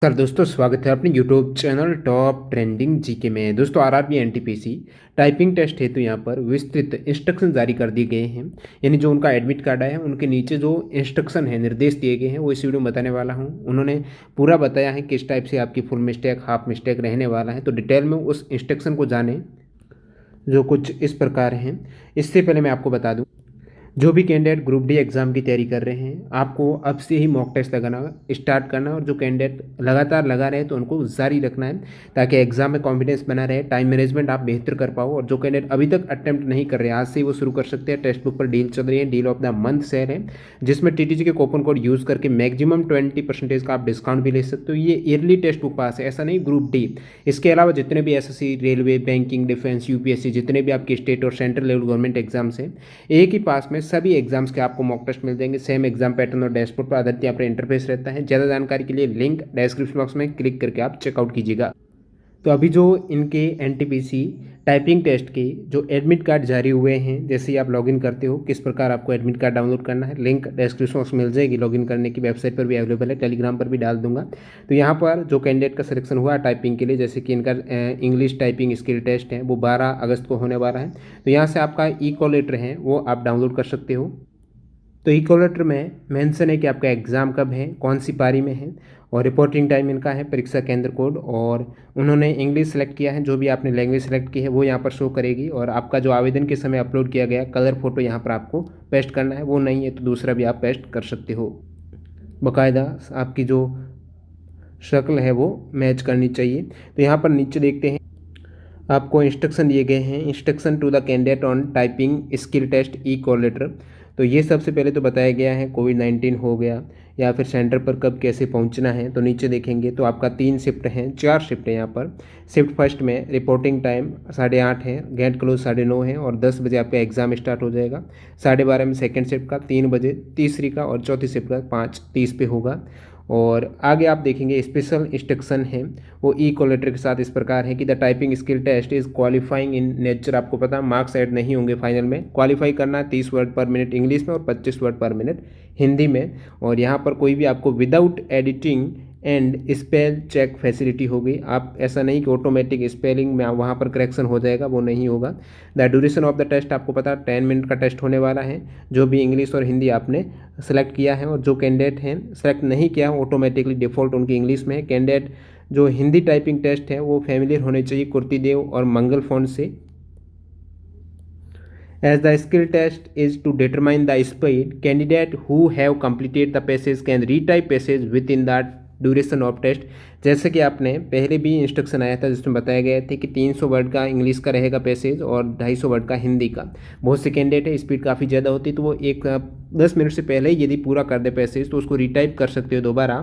Sir दोस्तों, स्वागत है अपने YouTube channel top trending GK में। दोस्तों, आरआरबी एनटीपीसी टाइपिंग टेस्ट हेतु यहाँ पर विस्तृत इंस्ट्रक्शन जारी कर दिए गए हैं। यानी जो उनका एडमिट कार्ड है उनके नीचे जो इंस्ट्रक्शन है, निर्देश दिए गए हैं, वो इस वीडियो में बताने वाला हूँ। उन्होंने पूरा बताया है किस टाइप से आपकी फुल मिस्टेक, हाफ मिस्टेक रहने वाला है। तो डिटेल में उस इंस्ट्रक्शन को जाने, जो कुछ इस प्रकार हैं। इससे पहले मैं आपको बता दूँ, जो भी कैंडिडेट ग्रुप डी एग्ज़ाम की तैयारी कर रहे हैं, आपको अब से ही मॉक टेस्ट लगाना स्टार्ट करना है। और जो कैंडिडेट लगातार लगा रहे हैं तो उनको जारी रखना है, ताकि एग्जाम में कॉन्फिडेंस बना रहे, टाइम मैनेजमेंट आप बेहतर कर पाओ। और जो कैंडिडेट अभी तक अटेम्प्ट नहीं कर रहे हैं, आज से ही वो शुरू कर सकते हैं। टेक्स्ट बुक पर डील चल रही है, deal of the month sale है, जिसमें टीटीजी के कूपन कोड यूज़ करके मैक्सिमम 20% का आप डिस्काउंट भी ले सकते हो। ये ईयरली टेक्स्ट बुक पास है, ऐसा नहीं ग्रुप डी। इसके अलावा जितने भी SSC, railway, banking, defence, UPSC, जितने भी आपके स्टेट और सेंट्रल लेवल गवर्नमेंट एग्जाम्स हैं, एक ही पास में सभी एग्जाम्स के आपको मॉक टेस्ट मिल जाएंगे। सेम एग्जाम पैटर्न और डैशबोर्ड पर आधारित यहाँ पर इंटरफेस रहता है। ज़्यादा जानकारी के लिए लिंक डिस्क्रिप्शन बॉक्स में क्लिक करके आप चेकआउट कीजिएगा। तो अभी जो इनके एनटीपीसी टाइपिंग टेस्ट के जो एडमिट कार्ड जारी हुए हैं, जैसे ही आप लॉगिन करते हो, किस प्रकार आपको एडमिट कार्ड डाउनलोड करना है, लिंक डिस्क्रिप्शन बॉक्स में मिल जाएगी। लॉगिन करने की वेबसाइट पर भी अवेलेबल है, टेलीग्राम पर भी डाल दूंगा। तो यहाँ पर जो कैंडिडेट का सिलेक्शन हुआ टाइपिंग के लिए, जैसे कि इनका इंग्लिश टाइपिंग स्किल टेस्ट है, वो 12 अगस्त को होने वाला है। तो यहाँ से आपका ई कॉल लेटर है वो आप डाउनलोड कर सकते हो। तो ई कॉल लेटर में मेंशन है कि आपका एग्ज़ाम कब है, कौन सी पारी में है, और रिपोर्टिंग टाइम इनका है, परीक्षा केंद्र कोड, और उन्होंने इंग्लिश सेलेक्ट किया है। जो भी आपने लैंग्वेज सेलेक्ट की है वो यहाँ पर शो करेगी। और आपका जो आवेदन के समय अपलोड किया गया कलर फोटो यहाँ पर आपको पेस्ट करना है, वो नहीं है तो दूसरा भी आप पेस्ट कर सकते हो। बाकायदा आपकी जो शक्ल है वो मैच करनी चाहिए। तो यहाँ पर नीचे देखते हैं, आपको इंस्ट्रक्शन दिए गए हैं। Instruction to the candidate on typing skill test e call letter. तो ये सबसे पहले तो बताया गया है, कोविड-19 हो गया या फिर सेंटर पर कब कैसे पहुंचना है। तो नीचे देखेंगे तो आपका 3 शिफ्ट हैं, 4 शिफ्ट है यहाँ पर। शिफ्ट फर्स्ट में रिपोर्टिंग टाइम 8:30 है, गेट क्लोज 9:30 है, और 10 बजे आपका एग्जाम स्टार्ट हो जाएगा। 12:30 में सेकेंड शिफ्ट का, 3 बजे तीसरी का, और चौथी शिफ्ट का 5:30 पे होगा। और आगे आप देखेंगे स्पेशल इंस्ट्रक्शन है वो ई कॉल लेटर के साथ इस प्रकार है कि the typing skill test is qualifying in nature. आपको पता है मार्क्स ऐड नहीं होंगे फाइनल में। क्वालिफाई करना है 30 वर्ड पर मिनट इंग्लिश में और 25 वर्ड पर मिनट हिंदी में। और यहाँ पर कोई भी आपको without editing and spell check facility होगी। आप ऐसा नहीं कि ऑटोमेटिक स्पेलिंग में वहाँ पर करेक्शन हो जाएगा, वो नहीं होगा। The duration of the test आपको पता है 10 मिनट का टेस्ट होने वाला है, जो भी इंग्लिश और हिंदी आपने सेलेक्ट किया है। और जो कैंडिडेट हैं सेलेक्ट नहीं किया, ऑटोमेटिकली डिफ़ॉल्ट उनकी इंग्लिश में है। कैंडिडेट जो हिंदी टाइपिंग टेस्ट है वो फैमिलियर होने चाहिए कुर्तीदेव और मंगल फॉन्ट से। As the skill test is to determine the speed, candidate who have completed the passage can retype passage within the duration of test. जैसे कि आपने पहले भी इंस्ट्रक्शन आया था जिसमें बताया गया था कि 300 वर्ड का इंग्लिश का रहेगा पैसेज और 250 वर्ड का हिंदी का। बहुत से कैंडिडेट है स्पीड काफ़ी ज़्यादा होती है, तो वो 10 मिनट से पहले ही यदि पूरा कर दे पैसेज तो उसको रिटाइप कर सकते हो दोबारा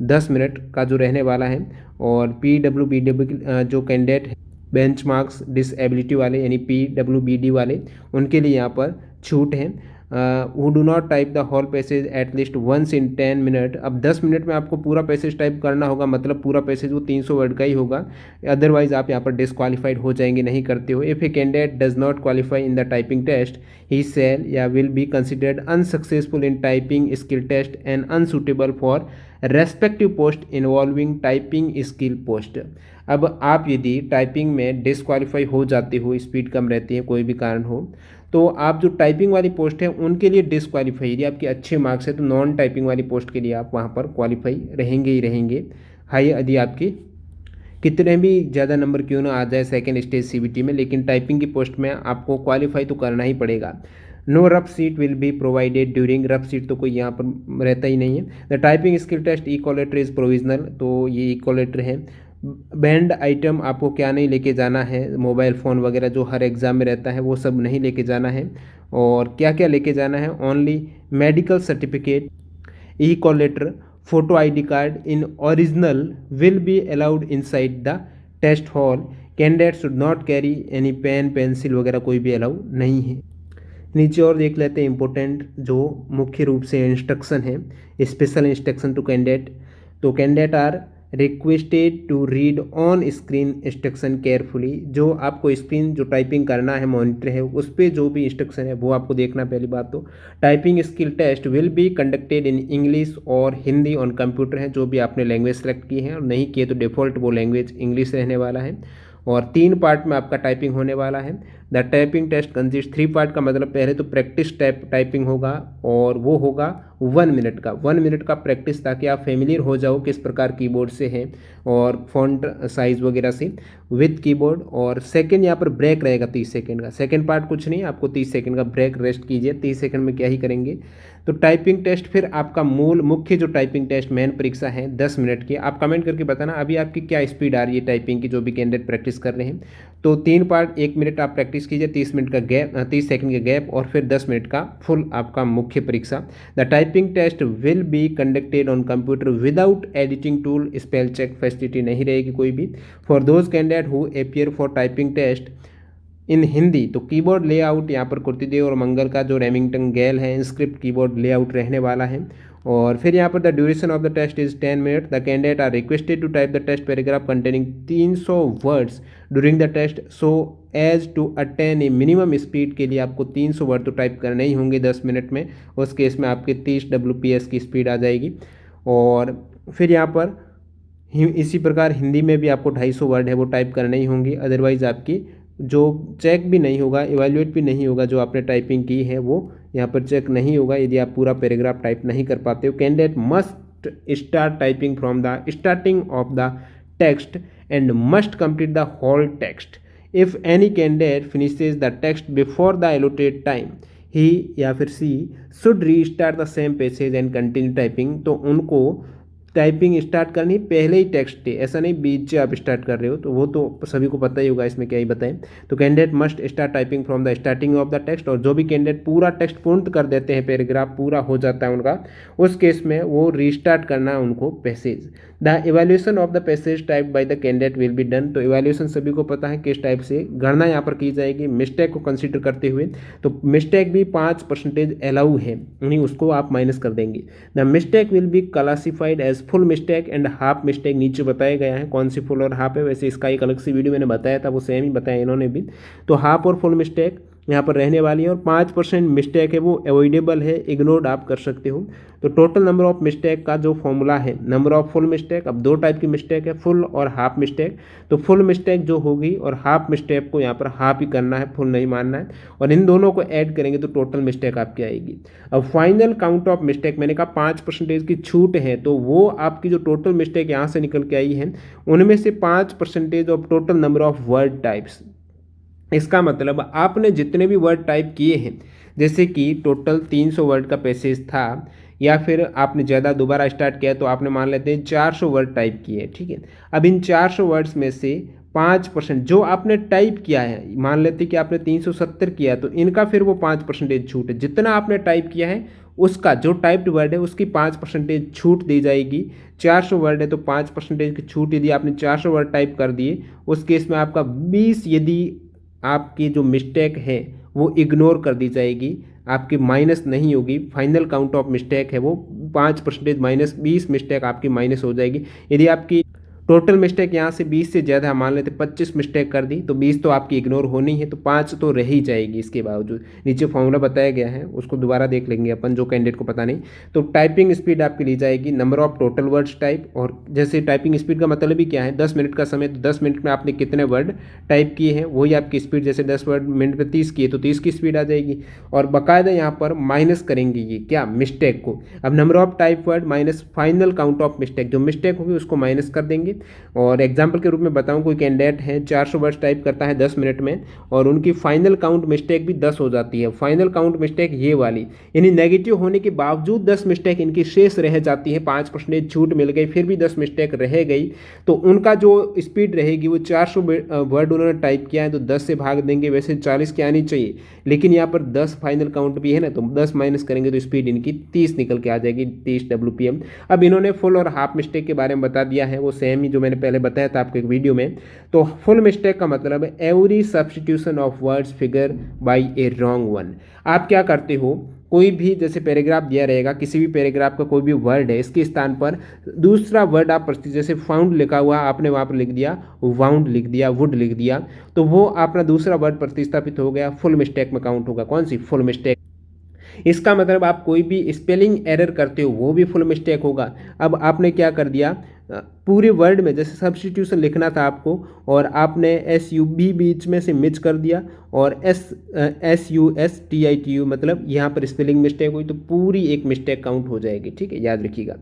10 मिनट का जो रहने वाला है। और PWBD जो कैंडिडेट बेंचमार्क्स डिसेबिलिटी वाले यानी PWBD वाले, उनके लिए यहाँ पर छूट है। Who do not type the whole passage at least once in 10 minute. अब 10 मिनट में आपको पूरा पैसेज टाइप करना होगा, मतलब पूरा पैसेज वो 300 वर्ड का ही होगा, अदरवाइज आप यहाँ पर डिसक्वालीफाइड हो जाएंगे, नहीं करते हो। If a candidate does not qualify in the typing test, he shall या will be considered unsuccessful in typing skill test and unsuitable for respective post involving typing skill post. अब आप यदि टाइपिंग में डिसक्वालीफाई हो जाते हो, speed कम रहती है, कोई भी कारण हो, तो आप जो टाइपिंग वाली पोस्ट है उनके लिए डिसक्वालीफाई। यदि आपके अच्छे मार्क्स है तो नॉन टाइपिंग वाली पोस्ट के लिए आप वहाँ पर क्वालिफाई रहेंगे ही रहेंगे। हाई यदि आपके कितने भी ज़्यादा नंबर क्यों ना आ जाए सेकेंड स्टेज सीबीटी में, लेकिन टाइपिंग की पोस्ट में आपको क्वालिफाई तो करना ही पड़ेगा। No rough sheet will be provided during. Rough sheet तो कोई यहाँ पर रहता ही नहीं है। The typing skill test e call letter is provisional. तो ये ई कॉल लेटर है। बैंड आइटम आपको क्या नहीं लेके जाना है, मोबाइल फ़ोन वगैरह जो हर एग्ज़ाम में रहता है वो सब नहीं लेके जाना है। और क्या क्या लेके जाना है, only medical certificate, e call letter, photo ID card in original will be allowed inside the test hall. Candidate should not carry any pen pencil वगैरह कोई भी अलाउ नहीं है। नीचे और देख लेते हैं इंपॉर्टेंट जो मुख्य रूप से इंस्ट्रक्शन है, स्पेशल इंस्ट्रक्शन टू कैंडिडेट। तो candidate are requested to read on screen instruction carefully. जो आपको स्क्रीन जो टाइपिंग करना है, मॉनिटर है, उस पर जो भी इंस्ट्रक्शन है वो आपको देखना। पहली बात तो typing skill test will be conducted in English और हिंदी ऑन कंप्यूटर है, जो भी आपने लैंग्वेज सेलेक्ट की है, और नहीं किए तो डिफ़ॉल्ट वो लैंग्वेज इंग्लिश रहने वाला है। और 3 पार्ट में आपका टाइपिंग होने वाला है। The typing test consist 3 part का मतलब पहले तो प्रैक्टिस टाइपिंग होगा, और वो होगा 1 मिनट का। 1 मिनट का प्रैक्टिस, ताकि आप फेमिलियर हो जाओ किस प्रकार कीबोर्ड से है और फॉन्ट साइज वगैरह से विथ कीबोर्ड। और सेकंड यहाँ पर ब्रेक रहेगा 30 सेकंड का। सेकंड पार्ट कुछ नहीं, आपको 30 सेकंड का ब्रेक रेस्ट कीजिए। 30 सेकंड में क्या ही करेंगे। तो टाइपिंग टेस्ट, फिर आपका मूल मुख्य जो टाइपिंग टेस्ट मेन परीक्षा है 10 मिनट की। आप कमेंट करके बताना अभी आपकी क्या स्पीड आ रही है टाइपिंग की, जो भी कैंडिडेट प्रैक्टिस कर रहे हैं। तो 3 पार्ट, 1 मिनट आप प्रैक्टिस कीजिए, 30 मिनट का गैप, 30 सेकंड का गैप, और फिर 10 मिनट का फुल आपका मुख्य परीक्षा। The typing test will be conducted on computer without editing tool. Spell check facility नहीं रहेगी कोई भी। For those candidate who appear for typing test in Hindi, तो कीबोर्ड लेआउट यहाँ पर कुर्तीदेव और मंगल का जो रेमिंगटन गैल है इंस्क्रिप्ट कीबोर्ड लेआउट रहने वाला है। और फिर यहाँ पर the duration of the test is 10 minute. The candidate are requested to type the test paragraph containing 300 words during the test so as to attain a minimum speed. के लिए आपको 300 वर्ड तो टाइप करने ही होंगे 10 मिनट में। उस case में आपके 30 WPS की स्पीड आ जाएगी। और फिर यहाँ पर इसी प्रकार हिंदी में भी आपको 250 वर्ड है वो टाइप करने ही होंगी, अदरवाइज आपकी जो चेक भी नहीं होगा, इवैल्यूएट भी नहीं होगा, जो आपने टाइपिंग की है वो यहाँ पर चेक नहीं होगा यदि आप पूरा पैराग्राफ टाइप नहीं कर पाते हो। Candidate must start typing from the starting of the text and must complete the whole text. If any candidate finishes the text before the allotted time, he या फिर she should restart the same passage and continue typing. तो उनको typing start करनी पहले ही text थे, ऐसा नहीं बीच से आप स्टार्ट कर रहे हो, तो वो तो सभी को पता ही होगा, इसमें क्या ही बताएं। तो candidate must start typing from the starting of the text. और जो भी कैंडिडेट पूरा टेक्स्ट पूर्ण कर देते हैं, पैराग्राफ पूरा हो जाता है उनका, उस केस में वो रीस्टार्ट करना है उनको passage. The evaluation of the passage type by the candidate will be done. तो इवैल्यूएशन सभी को पता है किस टाइप से गणना यहाँ पर की जाएगी, मिस्टेक को कंसिडर करते हुए। तो मिस्टेक भी 5% अलाउ है, नहीं उसको आप माइनस कर देंगे। The mistake will be classified as full mistake and half mistake. नीचे बताया गया है कौन सी फुल और हाफ है, वैसे इसका एक अलग सी वीडियो मैंने बताया था, वो सेम ही बताया इन्होंने भी। तो हाफ और फुल मिस्टेक यहाँ पर रहने वाली है, और 5% मिस्टेक है वो अवॉइडेबल है, इग्नोर्ड आप कर सकते हो। तो टोटल नंबर ऑफ मिस्टेक का जो फॉर्मूला है, नंबर ऑफ फुल मिस्टेक, अब 2 टाइप की मिस्टेक है, फुल और हाफ मिस्टेक। तो फुल मिस्टेक जो होगी और हाफ मिस्टेक को यहाँ पर हाफ ही करना है, फुल नहीं मानना है, और इन दोनों को ऐड करेंगे तो टोटल मिस्टेक आपकी आएगी। अब फाइनल काउंट ऑफ मिस्टेक, मैंने कहा 5% की छूट है, तो वो आपकी जो टोटल मिस्टेक यहाँ से निकल के आई है, उनमें से 5% of total number of word types. इसका मतलब आपने जितने भी वर्ड टाइप किए हैं, जैसे कि टोटल 300 वर्ड का पैसेज था, या फिर आपने ज़्यादा दोबारा स्टार्ट किया तो आपने मान लेते हैं 400 वर्ड टाइप किए, ठीक है। अब इन 400 वर्ड्स में से 5% जो आपने टाइप किया है, मान लेते कि आपने 370 किया, तो इनका फिर वो 5% छूट है। जितना आपने टाइप किया है उसका जो टाइप्ड वर्ड है उसकी 5% छूट दी जाएगी। 400 वर्ड है तो 5% की छूट, यदि आपने 400 वर्ड टाइप कर दिए उस केस में आपका 20, यदि आपकी जो मिस्टेक है वो इग्नोर कर दी जाएगी, आपकी माइनस नहीं होगी। फाइनल काउंट ऑफ मिस्टेक है वो 5% माइनस 20 मिस्टेक आपकी माइनस हो जाएगी। यदि आपकी टोटल मिस्टेक यहाँ से 20 से ज़्यादा मान लेते 25 मिस्टेक कर दी, तो 20 तो आपकी इग्नोर होनी है, तो 5 तो रह ही जाएगी। इसके बावजूद नीचे फॉर्मूला बताया गया है, उसको दोबारा देख लेंगे अपन, जो कैंडिडेट को पता नहीं। तो टाइपिंग स्पीड आपकी ली जाएगी number of total words type, और जैसे टाइपिंग स्पीड का मतलब ही क्या है, 10 मिनट का समय, तो 10 मिनट में आपने कितने वर्ड टाइप किए हैं वही आपकी स्पीड। जैसे 10 वर्ड मिनट में 30 किए तो 30 की स्पीड आ जाएगी। और बाकायदा यहाँ पर माइनस करेंगे ये क्या, मिस्टेक को। अब number of type word minus final count of mistake, जो मिस्टेक होगी उसको माइनस कर देंगे। और एग्जाम्पल के रूप में बताऊं, कोई कैंडिडेट है 400 वर्ड्स टाइप करता है 10 मिनट में, और उनकी फाइनल काउंट मिस्टेक भी 10 हो जाती है। फाइनल काउंट मिस्टेक ये वाली, यानी नेगेटिव होने के बावजूद 10 मिस्टेक इनकी शेष रह जाती है, 5% छूट मिल गई, फिर भी 10 मिस्टेक रह गई, तो उनका जो स्पीड रहेगी वो 400 वर्ड उन्होंने टाइप किया है तो 10 से भाग देंगे, वैसे 40 की आनी चाहिए, लेकिन यहाँ पर 10 फाइनल काउंट भी है ना, तो 10 माइनस करेंगे तो स्पीड इनकी 30 निकल के आ जाएगी, 30 WPM। अब इन्होंने फुल और हाफ मिस्टेक के बारे में बता दिया है, वो सेम ही जो मैंने पहले बताया था आपको एक वीडियो में। तो फुल मिस्टेक का मतलब है every substitution of words figure by A wrong one. आप क्या करते हो, कोई भी जैसे पैराग्राफ दिया रहेगा, किसी भी पैराग्राफ का कोई भी वर्ड है, इसके स्थान पर दूसरा वर्ड आप जैसे फाउंड लिखा हुआ आपने वहाँ पर लिख दिया, वाउंड लिख दिया, वुड लिख दिया, तो वो अपना दूसरा वर्ड प्रतिस्थापित हो गया, फुल मिस्टेक में काउंट होगा। कौन सी? Full mistake. इसका मतलब आप कोई भी स्पेलिंग एरर करते हो वो भी फुल मिस्टेक होगा। अब आपने क्या कर दिया, पूरे वर्ड में जैसे सब्स्टिट्यूशन लिखना था आपको और आपने एस यू बी बीच में से मिच कर दिया और S U S T I T U, मतलब यहाँ पर स्पेलिंग मिस्टेक हुई तो पूरी एक मिस्टेक काउंट हो जाएगी। ठीक है, याद रखिएगा।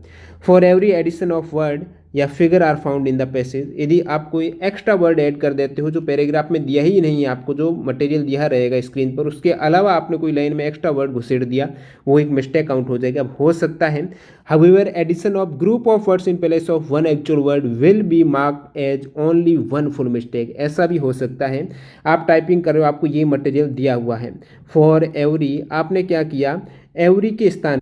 For every addition of word या figure are found in the passage, यदि आप कोई एक्स्ट्रा वर्ड ऐड कर देते हो जो पैराग्राफ में दिया ही नहीं है, आपको जो मटेरियल दिया रहेगा स्क्रीन पर उसके अलावा आपने कोई लाइन में एक्स्ट्रा वर्ड घुसेड़ दिया, वो एक मिस्टेक काउंट हो जाएगा। अब हो सकता है however addition of group of words in place of one actual word will be marked as only one full mistake, ऐसा भी हो सकता है। आप टाइपिंग कर रहे हो, आपको ये मटेरियल दिया हुआ है। फॉर एवरी आपने क्या किया, एवरी के स्थान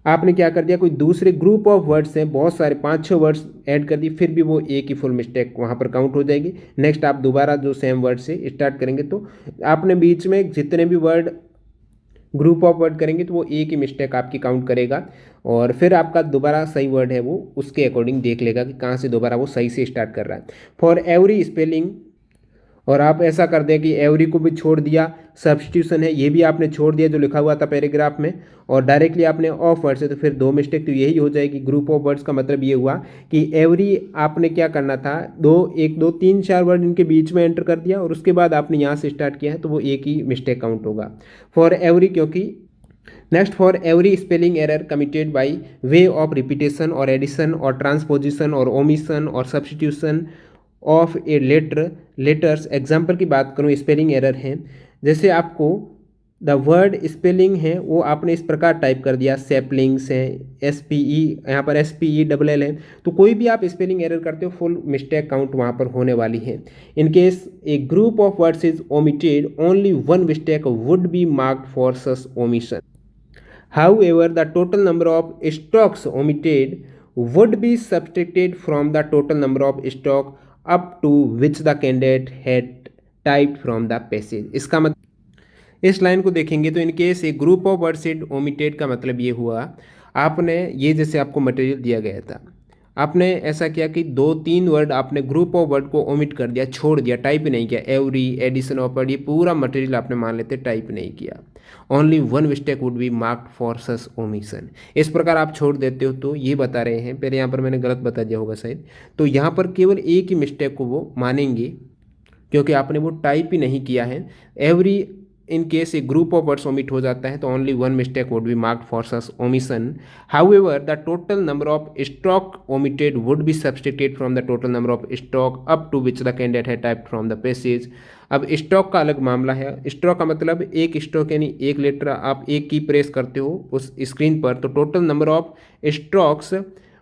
आपने क्या कर दिया, कोई दूसरे ग्रुप ऑफ वर्ड्स हैं, बहुत सारे 5-6 वर्ड्स ऐड कर दिए, फिर भी वो एक ही फुल मिस्टेक वहाँ पर काउंट हो जाएगी। नेक्स्ट आप दोबारा जो सेम वर्ड से स्टार्ट करेंगे तो आपने बीच में जितने भी वर्ड ग्रुप ऑफ वर्ड करेंगे तो वो एक ही मिस्टेक आपकी काउंट करेगा और फिर आपका दोबारा सही वर्ड है वो उसके अकॉर्डिंग देख लेगा कि कहाँ से दोबारा वो सही से स्टार्ट कर रहा है। फॉर एवरी स्पेलिंग, और आप ऐसा कर दें कि एवरी को भी छोड़ दिया, सब्स्टिट्यूशन है ये भी आपने छोड़ दिया जो लिखा हुआ था पैराग्राफ में, और डायरेक्टली आपने ऑफ वर्ड्स है तो फिर 2 मिस्टेक तो यही हो जाएगी। ग्रुप ऑफ वर्ड्स का मतलब ये हुआ कि एवरी आपने क्या करना था, 1 2 3 4 वर्ड इनके बीच में एंटर कर दिया और उसके बाद आपने यहाँ से स्टार्ट किया है तो वो एक ही मिस्टेक काउंट होगा। फॉर एवरी, क्योंकि next for every spelling error committed by way of repetition और एडिशन और ट्रांसपोजिशन और ओमिशन और substitution of A letters. Example की बात करूँ, स्पेलिंग एरर है, जैसे आपको द वर्ड स्पेलिंग है वो आपने इस प्रकार टाइप कर दिया, सैपलिंग्स है, SPE यहाँ पर SPELL है, तो कोई भी आप स्पेलिंग एरर करते हो फुल मिस्टेक काउंट वहाँ पर होने वाली है। इन case a group of words is omitted only one mistake would be marked for such omission. However, the total number of strokes omitted would be subtracted from the total number of stroke up to which the candidate had typed from the passage। इसका मतलब इस line को देखेंगे तो इनके से group of words is omitted का मतलब ये हुआ, आपने ये जैसे आपको मटेरियल दिया गया था, आपने ऐसा किया कि 2-3 वर्ड आपने ग्रुप ऑफ वर्ड को ओमिट कर दिया, छोड़ दिया, टाइप ही नहीं किया। एवरी, एडिशन ऑफ वर्ड, ये पूरा मटेरियल आपने मान लेते टाइप नहीं किया। Only one mistake would be marked for such omission. इस प्रकार आप छोड़ देते हो तो ये बता रहे हैं, पहले यहाँ पर मैंने गलत बता दिया होगा शायद, तो यहाँ पर केवल एक ही मिस्टेक को वो मानेंगे क्योंकि आपने वो टाइप ही नहीं किया है। Every in case a group of words omit हो जाता है तो only one mistake would be marked for such omission. However the total number of stroke omitted would be subtracted from the total number of stroke up to which the candidate has typed from the passage. अब stroke का अलग मामला है। Stroke का मतलब एक stroke यानी एक लेटर आप एक की प्रेस करते हो उस स्क्रीन पर, तो total number of strokes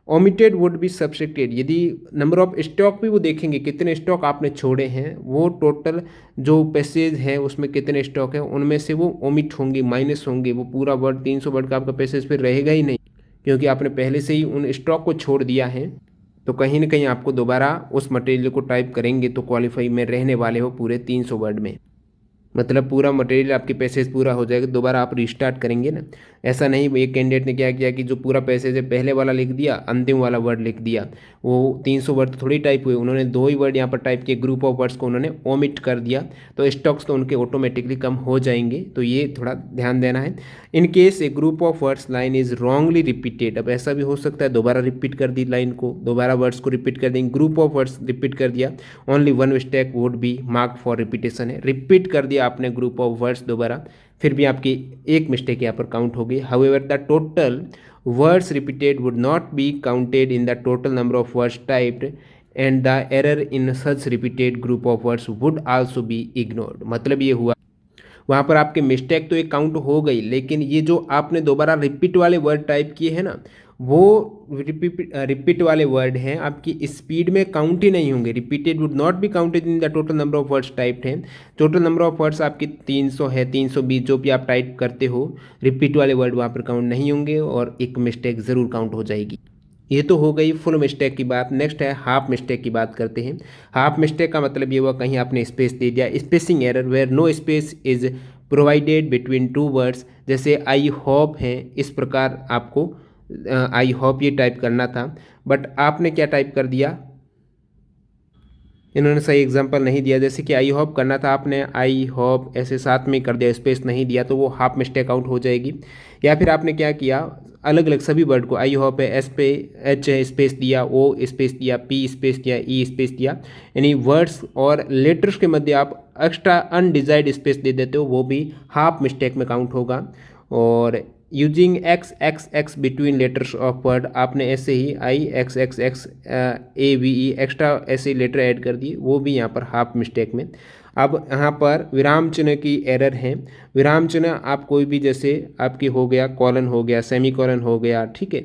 omitted would be subtracted, यदि नंबर ऑफ स्टॉक भी वो देखेंगे कितने स्टॉक आपने छोड़े हैं, वो टोटल जो पैसेज है उसमें कितने स्टॉक हैं उनमें से वो ओमिट होंगे, माइनस होंगे, वो पूरा वर्ड 300 वर्ड का आपका पैसेज फिर रहेगा ही नहीं क्योंकि आपने पहले से ही उन स्टॉक को छोड़ दिया है। तो कहीं ना कहीं आपको दोबारा उस मटेरियल को टाइप करेंगे तो क्वालिफाई में रहने वाले हो पूरे 300 वर्ड में, मतलब पूरा मटेरियल आपके पैसेज पूरा हो जाएगा, दोबारा आप रिस्टार्ट करेंगे ना। ऐसा नहीं एक कैंडिडेट ने क्या किया कि जो पूरा पैसेज है पहले वाला लिख दिया, अंतिम वाला वर्ड लिख दिया, वो 300 वर्ड तो थोड़ी टाइप हुए, उन्होंने 2 ही वर्ड यहाँ पर टाइप किए, ग्रुप ऑफ वर्ड्स को उन्होंने ओमिट कर दिया, तो स्टॉक्स तो उनके ऑटोमेटिकली कम हो जाएंगे, तो ये थोड़ा ध्यान देना है। इन case a group of words line is wrongly repeated, अब ऐसा भी हो सकता है दोबारा रिपीट कर दी लाइन को, दोबारा वर्ड्स को रिपीट कर देंगे, ग्रुप ऑफ वर्ड्स रिपीट कर दिया, only one mistake would B mark for repetition है, रिपीट कर दिया आपने ग्रुप ऑफ वर्ड्स दोबारा, फिर भी आपकी एक मिस्टेक यहाँ पर काउंट होगी। However the total words repeated would not be counted in the total number of words typed and the error in such repeated group of words would also be ignored. मतलब ये हुआ वहाँ पर आपके mistake तो एक count हो गई, लेकिन ये जो आपने दोबारा रिपीट वाले वर्ड टाइप किए हैं ना, वो रिपीट वाले वर्ड हैं आपकी स्पीड में काउंट ही नहीं होंगे। Repeated would not be counted in the total number of words typed हैं। टोटल नंबर ऑफ वर्ड्स आपकी 300 है, 320 जो भी आप टाइप करते हो, रिपीट वाले वर्ड वहाँ पर काउंट नहीं होंगे और एक मिस्टेक ज़रूर काउंट हो जाएगी। ये तो हो गई फुल मिस्टेक की बात। नेक्स्ट है हाफ मिस्टेक की बात करते हैं। हाफ मिस्टेक का मतलब ये हुआ कहीं आपने स्पेस दे दिया, spacing error where no space is provided between two words, जैसे आई होप है, इस प्रकार आपको आई होप ये टाइप करना था, बट आपने क्या टाइप कर दिया, इन्होंने सही एग्जांपल नहीं दिया। जैसे कि आई होप करना था, आपने आई होप ऐसे साथ में कर दिया, स्पेस नहीं दिया, तो वो हाफ मिस्टेक आउट हो जाएगी। या फिर आपने क्या किया, अलग अलग सभी वर्ड को, आई होप है, एस पे एच है, स्पेस दिया, ओ स्पेस दिया, पी स्पेस दिया, ई स्पेस दिया, यानी वर्ड्स और लेटर्स के मध्य आप एक्स्ट्रा अनडिजायर्ड स्पेस दे देते हो, वो भी हाफ मिस्टेक में काउंट होगा। और using X X X between letters of word, आपने ऐसे ही I X X X A V E extra ऐसे लेटर ऐड कर दिए, वो भी यहाँ पर हाफ मिस्टेक में। अब यहाँ पर विराम चिन्ह की एरर है। विराम चिन्ह आप कोई भी, जैसे आपकी हो गया कॉलन हो गया, सेमी कॉलन हो गया, ठीक है,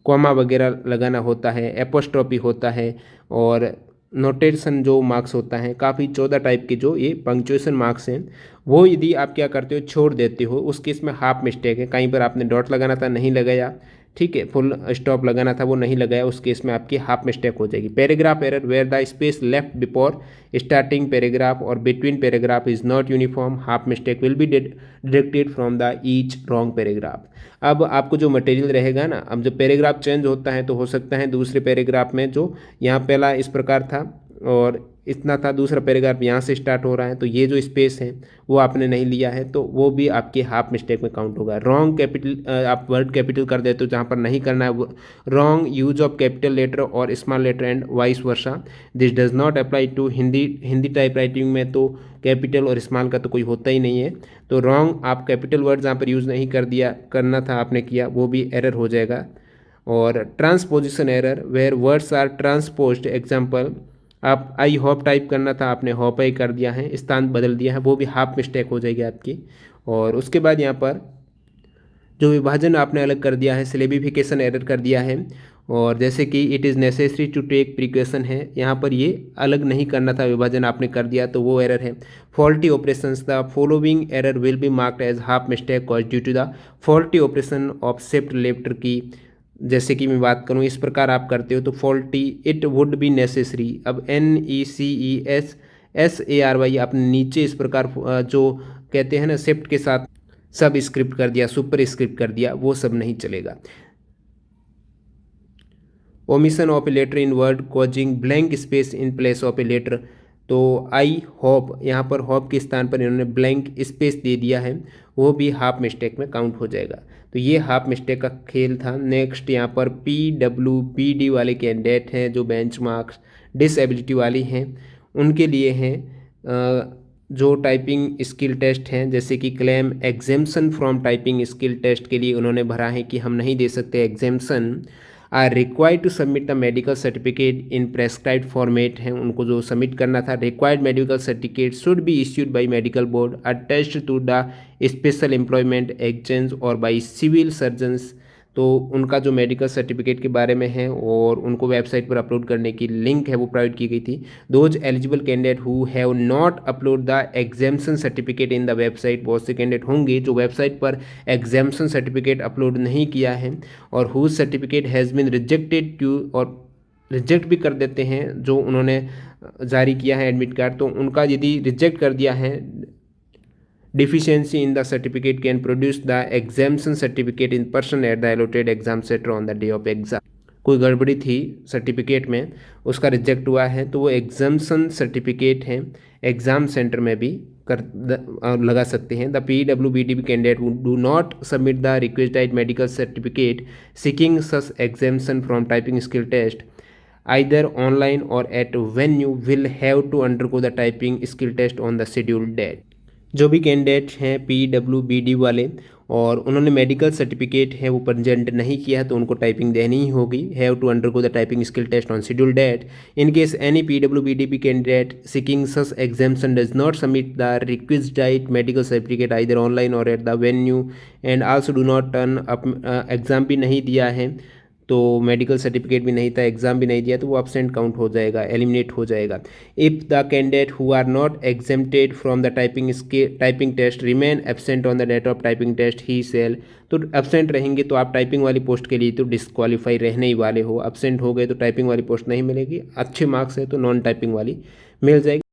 कॉमा वगैरह लगाना होता है, एपोस्ट्रॉफी होता है, और नोटेशन जो मार्क्स होता है, काफ़ी 14 टाइप के जो ये पंक्चुएशन मार्क्स हैं, वो यदि आप क्या करते हो, छोड़ देते हो, उस केस में हाफ मिस्टेक है। कहीं पर आपने डॉट लगाना था, नहीं लगाया, ठीक है, फुल स्टॉप लगाना था, वो नहीं लगाया, उस केस में आपकी हाफ मिस्टेक हो जाएगी। Paragraph error, where the space left before starting paragraph और between paragraph is not uniform, half mistake will be deducted from the each wrong paragraph. अब आपको जो मटेरियल रहेगा ना, अब जब पैराग्राफ चेंज होता है तो हो सकता है दूसरे पैराग्राफ में, जो यहाँ पहला इस प्रकार था और इतना था, दूसरा पैराग्राफ यहाँ से स्टार्ट हो रहा है, तो ये जो स्पेस है वो आपने नहीं लिया है, तो वो भी आपके हाफ मिस्टेक में काउंट होगा। रॉन्ग कैपिटल, आप वर्ड कैपिटल कर देते हो जहाँ पर नहीं करना है। Wrong use of capital letter और small letter and vice versa, this does not apply to Hindi typewriting में तो कैपिटल और स्मॉल का तो कोई होता ही नहीं है, तो रॉन्ग आप कैपिटल वर्ड जहाँ पर यूज़ नहीं कर दिया, करना था आपने किया, वो भी एरर हो जाएगा। और transposition error, where words are transposed, example आप आई होप टाइप करना था, आपने होप आई कर दिया है, स्थान बदल दिया है, वो भी हाफ मिस्टेक हो जाएगी आपकी। और उसके बाद यहाँ पर जो विभाजन आपने अलग कर दिया है, सिलेबिफिकेशन एरर कर दिया है, और जैसे कि it is necessary to take precaution है, यहाँ पर ये अलग नहीं करना था, विभाजन आपने कर दिया, तो वो एरर है। Faulty operations, the following error will be marked as half mistake cause due to the faulty operation of shift left key. जैसे कि मैं बात करूँ, इस प्रकार आप करते हो तो faulty, it would be necessary, अब NECESSARY आपने नीचे इस प्रकार जो कहते हैं ना शिफ्ट के साथ सब स्क्रिप्ट कर दिया, सुपर स्क्रिप्ट कर दिया, वो सब नहीं चलेगा। Omission of a letter in word causing blank space in place of a letter, तो आई होप, यहाँ पर होप के स्थान पर इन्होंने ब्लैंक स्पेस दे दिया है, वो भी हाफ मिस्टेक में काउंट हो जाएगा। तो ये हाफ मिस्टेक का खेल था। नेक्स्ट यहाँ पर PWBD वाले कैंडिडेट हैं जो बेंच मार्क्स डिसेबिलिटी वाली हैं, उनके लिए हैं जो टाइपिंग स्किल टेस्ट हैं, जैसे कि claim exemption from typing skill test के लिए उन्होंने भरा है कि हम नहीं दे सकते exemption, are required to submit the medical certificate in prescribed format है, उनको जो सबमिट करना था। Required medical certificate should be issued by medical board attached to the special employment exchange और बाय सिविल सर्जन्स, तो उनका जो मेडिकल सर्टिफिकेट के बारे में है और उनको वेबसाइट पर अपलोड करने की लिंक है वो प्रोवाइड की गई थी। Those eligible candidate who have not upload the exemption certificate in the website, बहुत से कैंडिडेट होंगे जो वेबसाइट पर एग्जाम्शन सर्टिफिकेट अपलोड नहीं किया है और whose certificate has been rejected to, और रिजेक्ट भी कर देते हैं जो उन्होंने जारी किया है एडमिट कार्ड, तो उनका यदि रिजेक्ट कर दिया है, deficiency in the certificate can produce the exemption certificate in person at the allotted exam center on the day of exam। कोई गड़बड़ी थी सर्टिफिकेट में, उसका रिजेक्ट हुआ है, तो वो एग्जाम्शन सर्टिफिकेट है एग्ज़ाम सेंटर में भी लगा सकते हैं। The PWBD candidate do not submit the requested medical certificate seeking such exemption from typing skill test either online or at venue will have to undergo the typing skill test on the scheduled date। जो भी candidate हैं PWBD वाले और उन्होंने medical certificate है वो present नहीं किया है, तो उनको टाइपिंग देनी ही होगी। Have to undergo the typing skill test on schedule date. In case any PWBD candidate seeking such exemption does not submit the requested medical certificate either online और at the venue and also do not turn up, exam भी नहीं दिया है तो medical certificate भी नहीं था, exam भी नहीं दिया, तो वो अपसेंट काउंट हो जाएगा, एलिमिनेट हो जाएगा। If the candidate who are not exempted from the typing test remain absent on the date of typing test he shall, तो एब्सेंट रहेंगे तो आप टाइपिंग वाली पोस्ट के लिए तो डिस्क्वालीफाई रहने ही वाले हो। एब्सेंट हो गए तो टाइपिंग वाली पोस्ट नहीं मिलेगी, अच्छे मार्क्स है तो नॉन टाइपिंग वाली मिल जाएगी।